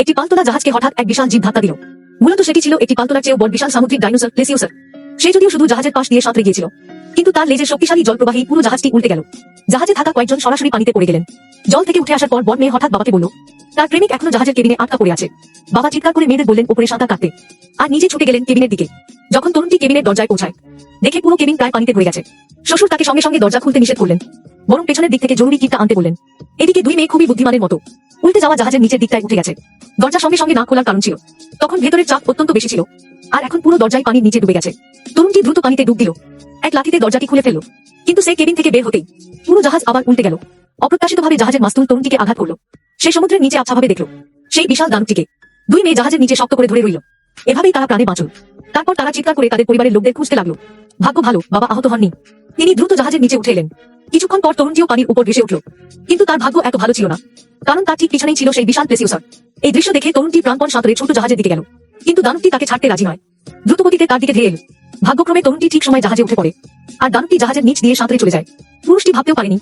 একটি পালতোলা জাহাজকে হঠাৎ এক বিশাল জীব ধাক্কা দিল। মূলত সেটি ছিল একটি পালতোলার চেয়েও বড় বিশাল সামুদ্রিক ডাইনোসর প্লেসিওসার। সে যদিও শুধু জাহাজের পাশ দিয়ে সাঁতরে গিয়েছিল, কিন্তু তার লেজের শক্তিশালী জলপ্রবাহী পুরো জাহাজটি উল্টে গেল। জাহাজে থাকা কয়েকজন সরাসরি পানিতে পড়ে গেলেন। জল থেকে উঠে আসার পর বড় মেয়ে হঠাৎ বাবাকে বলল তার প্রেমিক এখনো জাহাজের কেবিনে আটকা পড়ে আছে। বাবা চিৎকার করে মেয়েদের বললেন ওপরে সাঁতার কাটতে, আর নিজে ছুটে গেলেন কেবিনের দিকে। যখন তরুণটি কেবিনের দরজায় পৌঁছায়, দেখে পুরো কেবিন প্রায় পানিতে ভরে গেছে। শ্বশুর তাকে সঙ্গে সঙ্গে দরজা খুলতে নিষেধ করলেন, বরং পেছনের দিক থেকে জরুরি কিটটা আনতে বললেন। এদিকে দুই মেয়ে খুবই বুদ্ধিমানের মতো উল্টে যাওয়া জাহাজের নিচের দিকটায় উঠে গেছে। দরজা সঙ্গে সঙ্গে না খোলার কারণ ছিল, তখন ভেতরের চাপ অত্যন্ত বেশি ছিল, আর এখন পুরো দরজায় পানির নিচে ডুবে গেছে। তরুণটি দ্রুত পানিতে ডুব দিল, এক লাথিতে দরজাটি খুলে ফেলল। কিন্তু সে কেবিন থেকে বের হতেই পুরো জাহাজ আবার উল্টে গেল। অপ্রত্যাশিতভাবে জাহাজের মাস্তুল তরুণটিকে আঘাত করল। সে সমুদ্রের নিচে আচ্ছাভাবে দেখল সেই বিশাল দানবটিকে। দুই মেয়ে জাহাজের নিচে শক্ত করে ধরে রইল। এভাবেই তারা প্রাণে বাঁচল। তারপর তারা চিৎকার করে তাদের পরিবারের লোকদের খুঁজতে লাগলো। ভাগ্য ভালো, বাবা আহত হননি। তিনি দ্রুত জাহাজের নিচে উঠে এলেন। কিছুক্ষণ পর তরুণটিও পানির উপর ভেসে উঠল, কিন্তু তার ভাগ্য এত ভালো ছিল না, কারণ তার ঠিক পিছনেই ছিল সেই বিশাল প্লেসিওসার। এই দৃশ্য দেখে তরুণটি প্রাণপণ সাঁতরে ছোট জাহাজের দিকে গেল, কিন্তু দানবটি তাকে ছাড়তে রাজি নয়। দ্রুতগতিতে তার দিকে ধেয়ে এল। ভাগ্যক্রমে তরুণটি ঠিক সময় জাহাজে উঠে পড়ে, আর দানবটি জাহাজের নিচ দিয়ে সাঁতরে চলে যায়। পুরুষটি ভাবতেও পারেনি